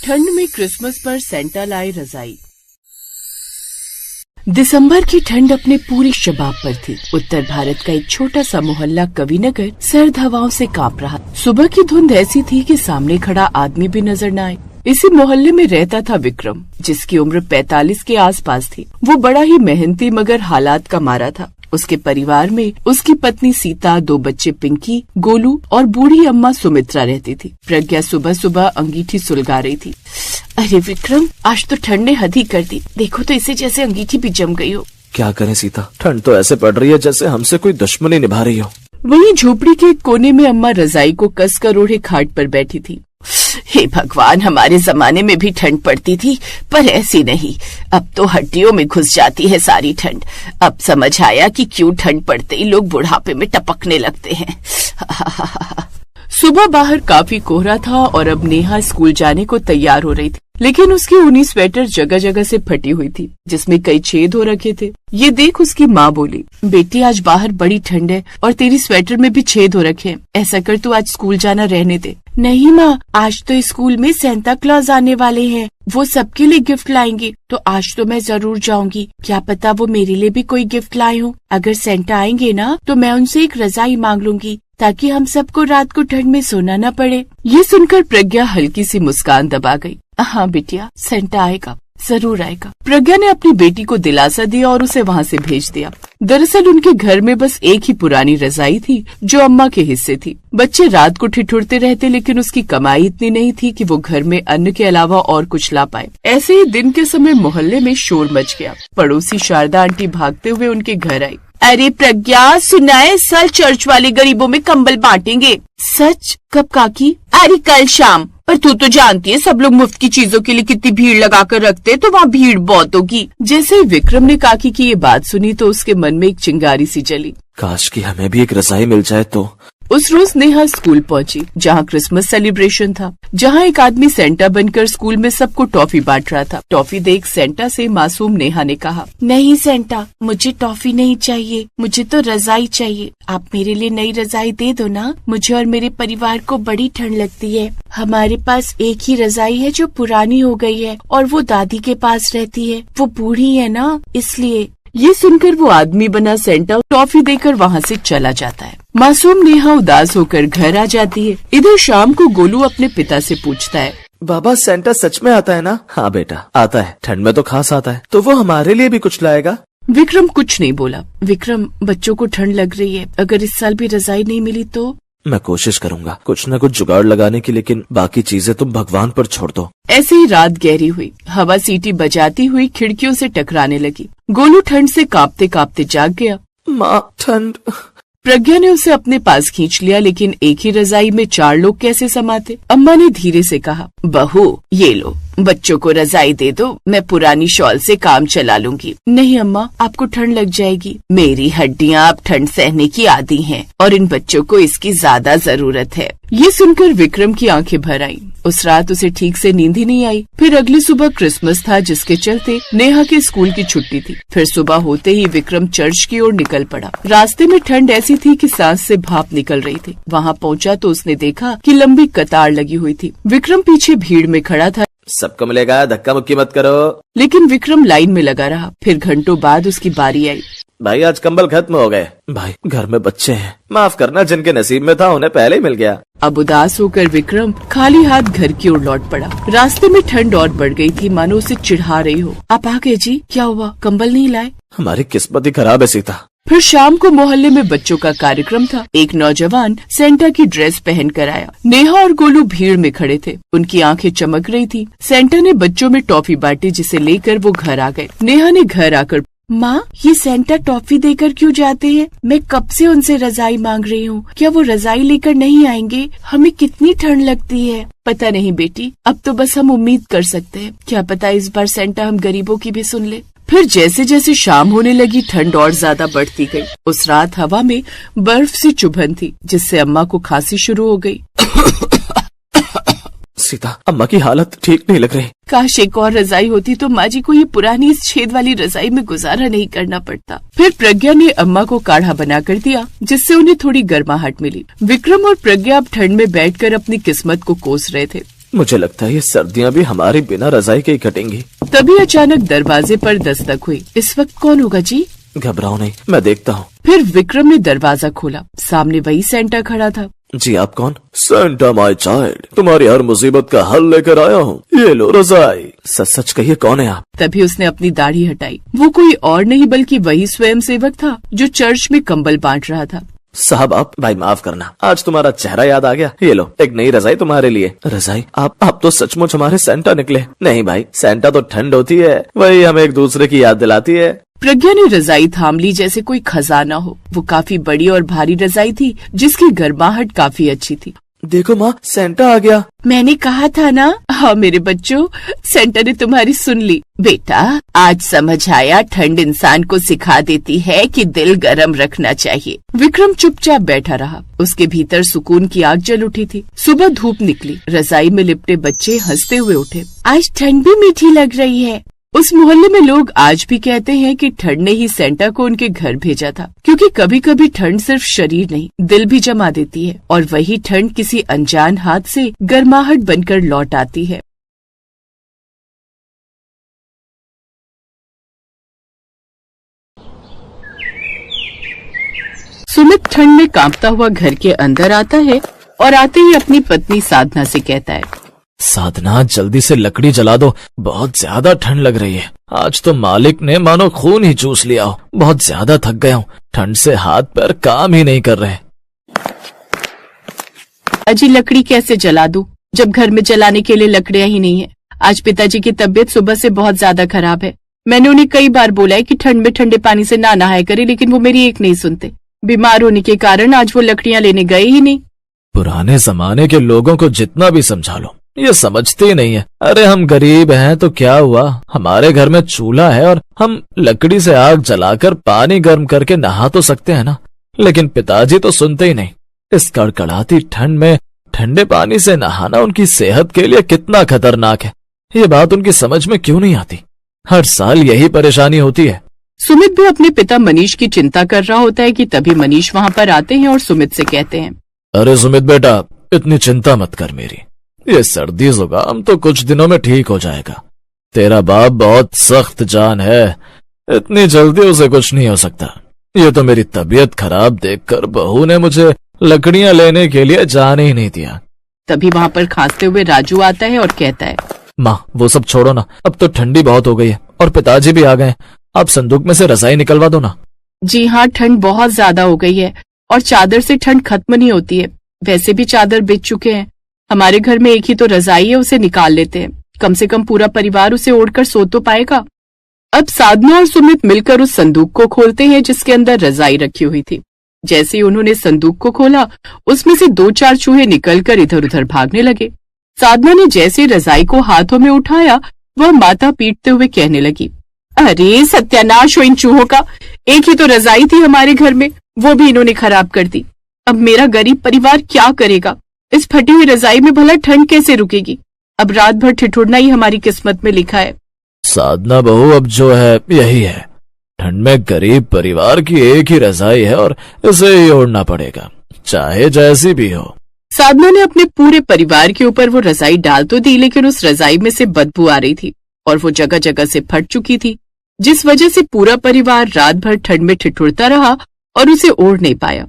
ठंड में क्रिसमस पर सेंटा लाए रजाई। दिसंबर की ठंड अपने पूरी शबाब पर थी। उत्तर भारत का एक छोटा सा मोहल्ला कविनगर सर्द हवाओं से कांप रहा। सुबह की धुंध ऐसी थी कि सामने खड़ा आदमी भी नजर न आए। इसी मोहल्ले में रहता था विक्रम, जिसकी उम्र 45 के आसपास थी। वो बड़ा ही मेहनती मगर हालात का मारा था। उसके परिवार में उसकी पत्नी सीता, 2 बच्चे पिंकी, गोलू और बूढ़ी अम्मा सुमित्रा रहती थी। प्रज्ञा सुबह सुबह अंगीठी सुलगा रही थी। अरे विक्रम, आज तो ठंड ने हद ही कर दी। देखो तो इसे जैसे अंगीठी भी जम गई हो। क्या करें सीता, ठंड तो ऐसे पड़ रही है जैसे हमसे कोई दुश्मनी निभा रही हो। वहीं झोपड़ी के एक कोने में अम्मा रजाई को कसकर ओढ़े खाट पर बैठी थी। हे भगवान, हमारे जमाने में भी ठंड पड़ती थी, पर ऐसी नहीं। अब तो हड्डियों में घुस जाती है सारी ठंड। अब समझ आया कि क्यों ठंड पड़ते ही लोग बुढ़ापे में टपकने लगते हैं। सुबह बाहर काफी कोहरा था और अब नेहा स्कूल जाने को तैयार हो रही थी, लेकिन उसकी ऊनी स्वेटर जगह जगह से फटी हुई थी, जिसमें कई छेद हो रखे थे। ये देख उसकी माँ बोली, बेटी आज बाहर बड़ी ठंड है और तेरी स्वेटर में भी छेद हो रखे हैं। ऐसा कर तू आज स्कूल जाना रहने दे। नहीं माँ, आज तो स्कूल में सेंटा क्लॉज आने वाले हैं। वो सबके लिए गिफ्ट लाएंगे, तो आज तो मैं जरूर जाऊंगी। क्या पता वो मेरे लिए भी कोई गिफ्ट लाए हो। अगर सेंटा आएंगे ना, तो मैं उनसे एक रजाई मांग लूंगी, ताकि हम सबको रात को ठंड में सोना न पड़े। ये सुनकर प्रज्ञा हल्की सी मुस्कान दबा गई। हाँ बिटिया, सेंटा आएगा, जरूर आएगा। प्रज्ञा ने अपनी बेटी को दिलासा दिया और उसे वहाँ से भेज दिया। दरअसल उनके घर में बस एक ही पुरानी रजाई थी, जो अम्मा के हिस्से थी। बच्चे रात को ठिठुरते रहते, लेकिन उसकी कमाई इतनी नहीं थी कि वो घर में अन्न के अलावा और कुछ ला पाए। ऐसे ही दिन के समय मोहल्ले में शोर मच गया। पड़ोसी शारदा आंटी भागते हुए उनके घर आई। अरे प्रज्ञा, सुना है इस साल चर्च वाले गरीबों में कंबल बांटेंगे। सच? कब काकी? अरे कल शाम। पर तू तो जानती है सब लोग मुफ्त की चीजों के लिए कितनी भीड़ लगा कर रखते, तो वहाँ भीड़ बहुत होगी। जैसे ही विक्रम ने काकी की ये बात सुनी तो उसके मन में एक चिंगारी सी जली। काश कि हमें भी एक रजाई मिल जाए तो। उस रोज नेहा स्कूल पहुंची, जहाँ क्रिसमस सेलिब्रेशन था। जहाँ एक आदमी सेंटा बनकर स्कूल में सबको टॉफी बांट रहा था। टॉफी देख सेंटा से मासूम नेहा ने कहा, नहीं सेंटा, मुझे टॉफी नहीं चाहिए, मुझे तो रजाई चाहिए। आप मेरे लिए नई रजाई दे दो ना। मुझे और मेरे परिवार को बड़ी ठंड लगती है। हमारे पास एक ही रजाई है जो पुरानी हो गई है, और वो दादी के पास रहती है। वो बूढ़ी है ना, इसलिए। ये सुनकर वो आदमी बना सेंटा टॉफी देकर वहाँ से चला जाता है। मासूम नेहा उदास होकर घर आ जाती है। इधर शाम को गोलू अपने पिता से पूछता है, बाबा सेंटा सच में आता है ना? हाँ बेटा, आता है। ठंड में तो खास आता है। तो वो हमारे लिए भी कुछ लाएगा? विक्रम कुछ नहीं बोला। विक्रम, बच्चों को ठंड लग रही है, अगर इस साल भी रजाई नहीं मिली तो? मैं कोशिश करूंगा कुछ न कुछ जुगाड़ लगाने की, लेकिन बाकी चीजें तुम भगवान पर छोड़ दो। ऐसे ही रात गहरी हुई। हवा सीटी बजाती हुई खिड़कियों से टकराने लगी। गोलू ठंड से कांपते कांपते जाग गया। माँ, ठंड। प्रज्ञा ने उसे अपने पास खींच लिया, लेकिन एक ही रजाई में 4 लोग कैसे समाते। अम्मा ने धीरे से कहा, बहू ये लो, बच्चों को रजाई दे दो, मैं पुरानी शॉल से काम चला लूंगी। नहीं अम्मा, आपको ठंड लग जाएगी। मेरी हड्डियाँ अब ठंड सहने की आदी हैं, और इन बच्चों को इसकी ज्यादा जरूरत है। ये सुनकर विक्रम की आंखें भर आईं। उस रात उसे ठीक से नींद ही नहीं आई। फिर अगली सुबह क्रिसमस था, जिसके चलते नेहा के स्कूल की छुट्टी थी। फिर सुबह होते ही विक्रम चर्च की ओर निकल पड़ा। रास्ते में ठंड ऐसी थी कि सांस से भाप निकल रही थी। वहाँ पहुँचा तो उसने देखा कि लंबी कतार लगी हुई थी। विक्रम पीछे भीड़ में खड़ा था। सबको मिलेगा, धक्का मुक्की मत करो। लेकिन विक्रम लाइन में लगा रहा। फिर घंटों बाद उसकी बारी आई। भाई आज कंबल खत्म हो गए। भाई घर में बच्चे हैं, माफ करना, जिनके नसीब में था उन्हें पहले ही मिल गया। अब उदास होकर विक्रम खाली हाथ घर की ओर लौट पड़ा। रास्ते में ठंड और बढ़ गई थी, मानो उसे चिढ़ा रही हो। आप आ गए जी, क्या हुआ, कंबल नहीं लाए? हमारी किस्मत ही खराब है सीता। फिर शाम को मोहल्ले में बच्चों का कार्यक्रम था। एक नौजवान सेंटा की ड्रेस पहन कर आया। नेहा और गोलू भीड़ में खड़े थे। उनकी आंखें चमक रही थी। सेंटा ने बच्चों में टॉफी बांटी, जिसे लेकर वो घर आ गए। नेहा ने घर आकर, माँ, ये सेंटा टॉफी देकर क्यों जाते हैं? मैं कब से उनसे रजाई मांग रही हूँ। क्या वो रजाई लेकर नहीं आएंगे? हमें कितनी ठंड लगती है। पता नहीं बेटी, अब तो बस हम उम्मीद कर सकते हैं। क्या पता इस बार सेंटा हम गरीबों की भी सुन ले। फिर जैसे जैसे शाम होने लगी, ठंड और ज्यादा बढ़ती गई। उस रात हवा में बर्फ सी चुभन थी, जिससे अम्मा को खांसी शुरू हो गई। सीता, अम्मा की हालत ठीक नहीं लग रही। काश एक और रजाई होती तो माँ जी को ये पुरानी इस छेद वाली रजाई में गुजारा नहीं करना पड़ता। फिर प्रज्ञा ने अम्मा को काढ़ा बना कर दिया, जिससे उन्हें थोड़ी गर्माहट मिली। विक्रम और प्रज्ञा अब ठंड में बैठकर अपनी किस्मत को कोस रहे थे। मुझे लगता है ये सर्दियाँ भी हमारी बिना रजाई के ही कटेंगी। तभी अचानक दरवाजे पर दस्तक हुई। इस वक्त कौन होगा जी? घबराओ नहीं, मैं देखता हूँ। फिर विक्रम ने दरवाजा खोला। सामने वही सेंटा खड़ा था। जी आप कौन? सेंटा माय चाइल्ड, तुम्हारी हर मुसीबत का हल लेकर आया हूँ, ये लो रजाई। सच सच कहिए, कौन है आप? तभी उसने अपनी दाढ़ी हटाई। वो कोई और नहीं बल्कि वही स्वयं सेवक था जो चर्च में कंबल बांट रहा था। साहब आप, भाई माफ करना, आज तुम्हारा चेहरा याद आ गया। ये लो एक नई रजाई तुम्हारे लिए। रजाई? आप तो सचमुच हमारे सेंटा निकले। नहीं भाई, सेंटा तो ठंड होती है, वही हमें एक दूसरे की याद दिलाती है। प्रज्ञा ने रजाई थाम ली जैसे कोई खजाना हो। वो काफी बड़ी और भारी रजाई थी जिसकी गर्माहट काफी अच्छी थी। देखो माँ, सेंटा आ गया। मैंने कहा था ना। हाँ मेरे बच्चों, सेंटा ने तुम्हारी सुन ली। बेटा आज समझ आया, ठंड इंसान को सिखा देती है कि दिल गर्म रखना चाहिए। विक्रम चुपचाप बैठा रहा। उसके भीतर सुकून की आग जल उठी थी। सुबह धूप निकली। रजाई में लिपटे बच्चे हंसते हुए उठे। आज ठंड भी मीठी लग रही है। उस मोहल्ले में लोग आज भी कहते हैं कि ठंड ने ही सेंटा को उनके घर भेजा था, क्योंकि कभी कभी ठंड सिर्फ शरीर नहीं दिल भी जमा देती है, और वही ठंड किसी अनजान हाथ से गर्माहट बनकर लौट आती है। सुमित ठंड में कांपता हुआ घर के अंदर आता है और आते ही अपनी पत्नी साधना से कहता है, साधना जल्दी से लकड़ी जला दो, बहुत ज्यादा ठंड लग रही है। आज तो मालिक ने मानो खून ही चूस लिया हो। बहुत ज्यादा थक गया हूँ, ठंड से हाथ पैर काम ही नहीं कर रहे। अजी लकड़ी कैसे जला दूं जब घर में जलाने के लिए लकड़ियां ही नहीं है। आज पिताजी की तबीयत सुबह से बहुत ज्यादा खराब है। मैंने उन्हें कई बार बोला है कि ठंड में ठंडे पानी से ना नहाया करे, लेकिन वो मेरी एक नहीं सुनते। बीमार होने के कारण आज वो लकड़ियां लेने गए ही नहीं। पुराने जमाने के लोगों को जितना भी समझा लो, ये समझते ही नहीं है। अरे हम गरीब हैं तो क्या हुआ, हमारे घर में चूल्हा है और हम लकड़ी से आग जलाकर पानी गर्म करके नहा तो सकते हैं ना। लेकिन पिताजी तो सुनते ही नहीं। इस कड़कड़ाती ठंड में ठंडे पानी से नहाना उनकी सेहत के लिए कितना खतरनाक है, ये बात उनकी समझ में क्यों नहीं आती। हर साल यही परेशानी होती है। सुमित भी अपने पिता मनीष की चिंता कर रहा होता है कि तभी मनीष वहाँ पर आते हैं और सुमित से कहते हैं, अरे सुमित बेटा, इतनी चिंता मत कर मेरी, ये सर्दी जुकाम तो कुछ दिनों में ठीक हो जाएगा। तेरा बाप बहुत सख्त जान है, इतनी जल्दी उसे कुछ नहीं हो सकता। ये तो मेरी तबीयत खराब देखकर बहू ने मुझे लकड़ियां लेने के लिए जाने ही नहीं दिया। तभी वहाँ पर खांसते हुए राजू आता है और कहता है, माँ वो सब छोड़ो ना, अब तो ठंडी बहुत हो गई है और पिताजी भी आ गए। आप संदूक में से रजाई निकलवा दो ना। जी हाँ, ठंड बहुत ज्यादा हो गई है और चादर से ठंड खत्म नहीं होती है। वैसे भी चादर बिछ चुके हैं। हमारे घर में एक ही तो रजाई है, उसे निकाल लेते हैं। कम से कम पूरा परिवार उसे ओढ़कर सो तो पाएगा। अब साधना और सुमित मिलकर उस संदूक को खोलते हैं जिसके अंदर रजाई रखी हुई थी। जैसे ही उन्होंने संदूक को खोला, उसमें से 2-4 चूहे निकलकर इधर उधर भागने लगे। साधना ने जैसे रजाई को हाथों में उठाया, वह माथा पीटते हुए कहने लगी, अरे सत्यानाश हो इन चूहों का, एक ही तो रजाई थी हमारे घर में, वो भी इन्होंने खराब कर दी। अब मेरा गरीब परिवार क्या करेगा? इस फटी हुई रजाई में भला ठंड कैसे रुकेगी? अब रात भर ठिठुरना ही हमारी किस्मत में लिखा है। साधना बहू, अब जो है यही है। ठंड में गरीब परिवार की एक ही रजाई है और इसे ही ओढ़ना पड़ेगा, चाहे जैसी भी हो। साधना ने अपने पूरे परिवार के ऊपर वो रजाई डाल तो दी, लेकिन उस रजाई में से बदबू आ रही थी और वो जगह जगह से फट चुकी थी, जिस वजह से पूरा परिवार रात भर ठंड में ठिठुरता रहा और उसे ओढ़ नहीं पाया।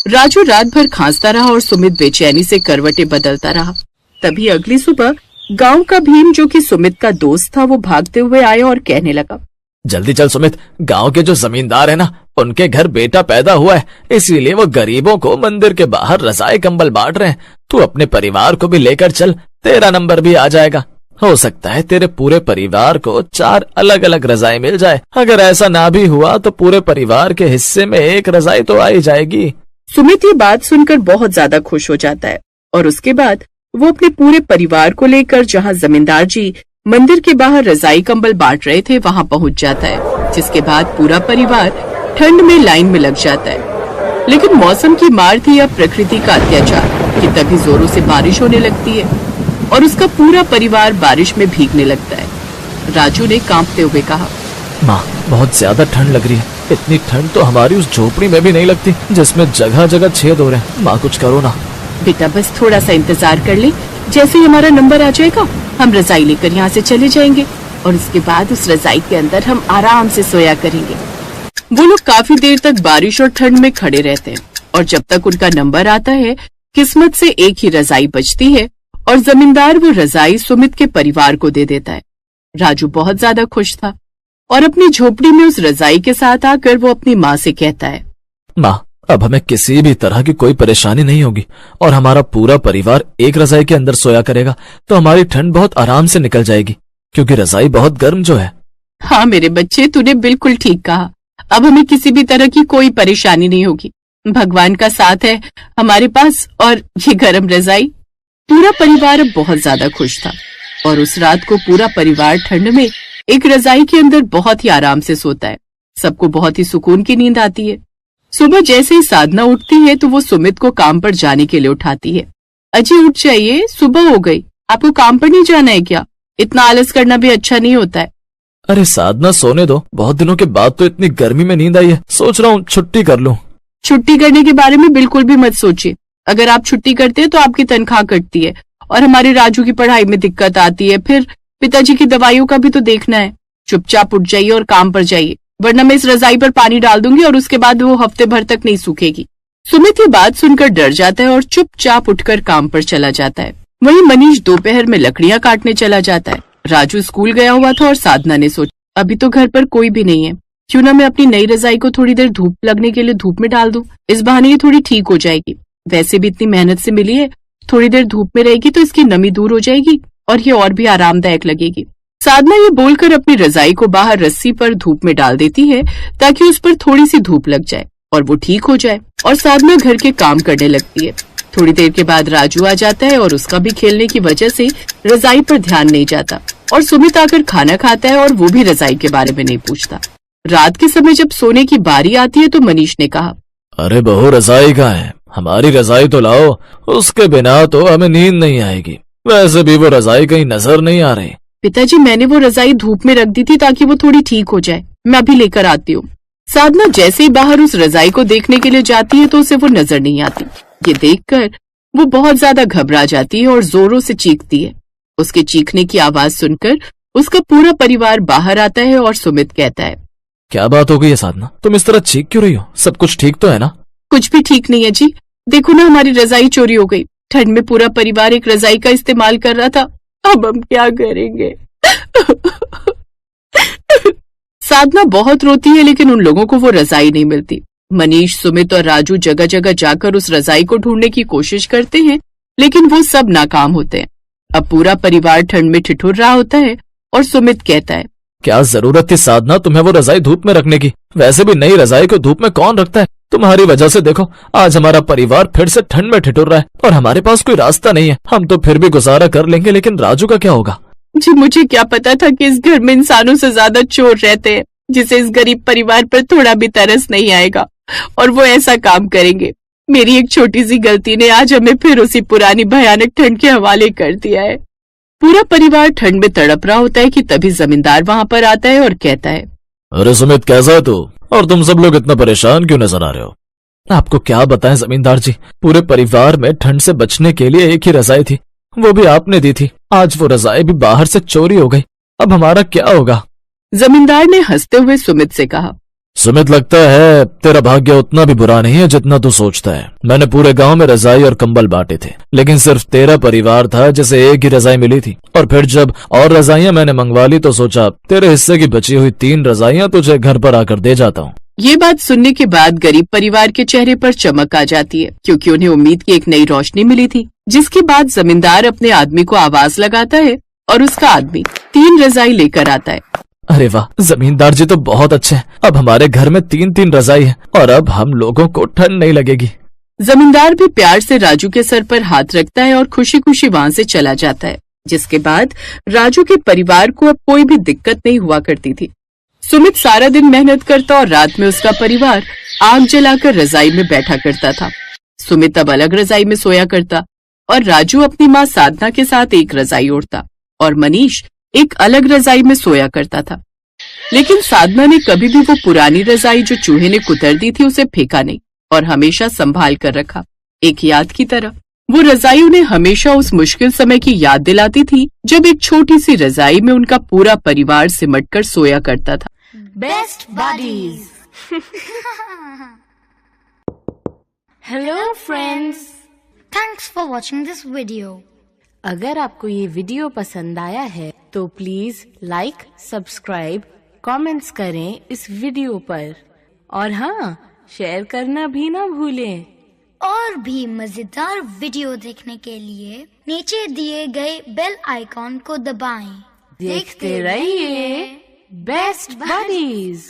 राजू रात भर खांसता रहा और सुमित बेचैनी से करवटें बदलता रहा। तभी अगली सुबह गांव का भीम, जो कि सुमित का दोस्त था, वो भागते हुए आया और कहने लगा, जल्दी चल सुमित, गांव के जो जमींदार है ना, उनके घर बेटा पैदा हुआ है, इसीलिए वो गरीबों को मंदिर के बाहर रजाई कंबल बांट रहे हैं। तू अपने परिवार को भी लेकर चल, तेरा नंबर भी आ जाएगा। हो सकता है तेरे पूरे परिवार को 4 अलग अलग रजाई मिल जाए। अगर ऐसा ना भी हुआ तो पूरे परिवार के हिस्से में एक रजाई तो आ ही जाएगी। सुमित ये बात सुनकर बहुत ज्यादा खुश हो जाता है और उसके बाद वो अपने पूरे परिवार को लेकर जहाँ जमींदार जी मंदिर के बाहर रजाई कंबल बांट रहे थे वहाँ पहुँच जाता है, जिसके बाद पूरा परिवार ठंड में लाइन में लग जाता है। लेकिन मौसम की मार थी या प्रकृति का अत्याचार कि तभी जोरों से बारिश होने लगती है और उसका पूरा परिवार बारिश में भीगने लगता है। राजू ने कांपते हुए कहा, माँ बहुत ज्यादा ठंड लग रही है। इतनी ठंड तो हमारी उस झोपड़ी में भी नहीं लगती जिसमें जगह जगह छेद हो रहे हैं। माँ कुछ करो ना। बेटा बस थोड़ा सा इंतजार कर ले, जैसे ही हमारा नंबर आ जाएगा हम रजाई लेकर यहाँ से चले जाएंगे और उसके बाद उस रजाई के अंदर हम आराम से सोया करेंगे। वो लोग काफी देर तक बारिश और ठंड में खड़े रहते हैं और जब तक उनका नंबर आता है किस्मत से एक ही रजाई बचती है और जमींदार वो रजाई सुमित के परिवार को दे देता है। राजू बहुत ज्यादा खुश था और अपनी झोपड़ी में उस रजाई के साथ आकर वो अपनी माँ से कहता है, माँ, अब हमें किसी भी तरह की कोई परेशानी नहीं होगी और हमारा पूरा परिवार एक रजाई के अंदर सोया करेगा तो हमारी ठंड बहुत आराम से निकल जाएगी क्योंकि रजाई बहुत गर्म जो है। हाँ मेरे बच्चे, तूने बिल्कुल ठीक कहा। अब हमें किसी भी तरह की कोई परेशानी नहीं होगी। भगवान का साथ है हमारे पास और ये गर्म रजाई। पूरा परिवार अब बहुत ज्यादा खुश था और उस रात को पूरा परिवार ठंड में एक रजाई के अंदर बहुत ही आराम से सोता है। सबको बहुत ही सुकून की नींद आती है। सुबह जैसे ही साधना उठती है तो वो सुमित को काम पर जाने के लिए उठाती है। अजी उठ जाइए, सुबह हो गई, आपको काम पर नहीं जाना है क्या? इतना आलस करना भी अच्छा नहीं होता है। अरे साधना, सोने दो, बहुत दिनों के बाद तो इतनी गर्मी में नींद आई है, सोच रहा हूँ छुट्टी कर लूं। छुट्टी करने के बारे में बिल्कुल भी मत सोचिए। अगर आप छुट्टी करते हैं तो आपकी तनख्वाह कटती है और हमारे राजू की पढ़ाई में दिक्कत आती है, फिर पिताजी की दवाइयों का भी तो देखना है। चुपचाप उठ जाइए और काम पर जाइए, वरना मैं इस रजाई पर पानी डाल दूंगी और उसके बाद वो हफ्ते भर तक नहीं सूखेगी। सुमित ये बात सुनकर डर जाता है और चुपचाप उठकर काम पर चला जाता है। वहीं मनीष दोपहर में लकड़ियां काटने चला जाता है। राजू स्कूल गया हुआ था और साधना ने सोचा अभी तो घर पर कोई भी नहीं है, क्यों ना मैं अपनी नई रजाई को थोड़ी देर धूप लगने के लिए धूप में डाल दूं। इस बहाने ये थोड़ी ठीक हो जाएगी। वैसे भी इतनी मेहनत से मिली है, थोड़ी देर धूप में रहेगी तो इसकी नमी दूर हो जाएगी और ये और भी आरामदायक लगेगी। साधना ये बोलकर अपनी रजाई को बाहर रस्सी पर धूप में डाल देती है ताकि उस पर थोड़ी सी धूप लग जाए और वो ठीक हो जाए और साधना घर के काम करने लगती है। थोड़ी देर के बाद राजू आ जाता है और उसका भी खेलने की वजह से रजाई पर ध्यान नहीं जाता और सुमित आकर खाना खाता है और वो भी रजाई के बारे में नहीं पूछता। रात के समय जब सोने की बारी आती है तो मनीष ने कहा, अरे बहू, रजाई कहाँ है? हमारी रजाई तो लाओ, उसके बिना तो हमें नींद नहीं आएगी। वैसे भी वो रजाई कहीं नजर नहीं आ रही। पिताजी, मैंने वो रजाई धूप में रख दी थी ताकि वो थोड़ी ठीक हो जाए, मैं अभी लेकर आती हूँ। साधना जैसे ही बाहर उस रजाई को देखने के लिए जाती है तो उसे वो नजर नहीं आती। ये देखकर वो बहुत ज्यादा घबरा जाती है और जोरों से चीखती है। उसके चीखने की आवाज सुनकर उसका पूरा परिवार बाहर आता है और सुमित कहता है, क्या बात हो गई है साधना, तुम इस तरह चीख क्यों रही हो? सब कुछ ठीक तो है ना? कुछ भी ठीक नहीं है जी, देखो ना हमारी रजाई चोरी हो गई। ठंड में पूरा परिवार एक रजाई का इस्तेमाल कर रहा था, अब हम क्या करेंगे? साधना बहुत रोती है लेकिन उन लोगों को वो रजाई नहीं मिलती। मनीष, सुमित और राजू जगह जगह जाकर उस रजाई को ढूंढने की कोशिश करते हैं लेकिन वो सब नाकाम होते हैं। अब पूरा परिवार ठंड में ठिठुर रहा होता है और सुमित कहता है, क्या जरूरत थी साधना तुम्हें वो रजाई धूप में रखने की? वैसे भी नई रजाई को धूप में कौन रखता है? तुम्हारी वजह से देखो आज हमारा परिवार फिर से ठंड में ठिठुर रहा है और हमारे पास कोई रास्ता नहीं है। हम तो फिर भी गुजारा कर लेंगे लेकिन राजू का क्या होगा? जी मुझे क्या पता था कि इस घर में इंसानों से ज्यादा चोर रहते हैं जिसे इस गरीब परिवार पर थोड़ा भी तरस नहीं आएगा और वो ऐसा काम करेंगे। मेरी एक छोटी सी गलती ने आज हमें फिर उसी पुरानी भयानक ठंड के हवाले कर दिया है। पूरा परिवार ठंड में तड़प रहा होता है कि तभी जमींदार वहाँ पर आता है और कहता है, अरे सुमित, कैसा है तू? और तुम सब लोग इतना परेशान क्यों नजर आ रहे हो? आपको क्या बताएं जमींदार जी, पूरे परिवार में ठंड से बचने के लिए एक ही रजाई थी, वो भी आपने दी थी। आज वो रजाई भी बाहर से चोरी हो गई, अब हमारा क्या होगा? जमींदार ने हंसते हुए सुमित से कहा, सुमित, लगता है तेरा भाग्य उतना भी बुरा नहीं है जितना तू सोचता है। मैंने पूरे गांव में रजाई और कंबल बांटे थे लेकिन सिर्फ तेरा परिवार था जिसे एक ही रजाई मिली थी और फिर जब और रजाइयां मैंने मंगवा ली तो सोचा तेरे हिस्से की बची हुई 3 रजाइयां तुझे घर पर आकर दे जाता हूँ। ये बात सुनने के बाद गरीब परिवार के चेहरे पर चमक आ जाती है क्योंकि उन्हें उम्मीद की एक नई रोशनी मिली थी। जिसके बाद जमींदार अपने आदमी को आवाज लगाता है और उसका आदमी 3 रजाई लेकर आता है। अरे वाह, जमींदार जी तो बहुत अच्छे हैं। अब हमारे घर में 3-3 रजाई है और अब हम लोगों को ठंड नहीं लगेगी। जमींदार भी प्यार से राजू के सर पर हाथ रखता है और खुशी खुशी वहाँ से चला जाता है। जिसके बाद राजू के परिवार को अब कोई भी दिक्कत नहीं हुआ करती थी। सुमित सारा दिन मेहनत करता और रात में उसका परिवार आग जलाकर रजाई में बैठा करता था। सुमित अब अलग रजाई में सोया करता और राजू अपनी माँ साधना के साथ एक रजाई ओढ़ता और मनीष एक अलग रजाई में सोया करता था। लेकिन साधना ने कभी भी वो पुरानी रजाई जो चूहे ने कुतर दी थी उसे फेंका नहीं और हमेशा संभाल कर रखा, एक याद की तरह। वो रजाई उन्हें हमेशा उस मुश्किल समय की याद दिलाती थी जब एक छोटी सी रजाई में उनका पूरा परिवार सिमटकर सोया करता था। Best buddies. Hello friends, thanks for watching this video. अगर आपको ये वीडियो पसंद आया है तो प्लीज लाइक, सब्सक्राइब, कमेंट्स करें इस वीडियो पर और हाँ, शेयर करना भी ना भूलें। और भी मजेदार वीडियो देखने के लिए नीचे दिए गए बेल आइकॉन को दबाएं। देखते रहिए बेस्ट बडीज।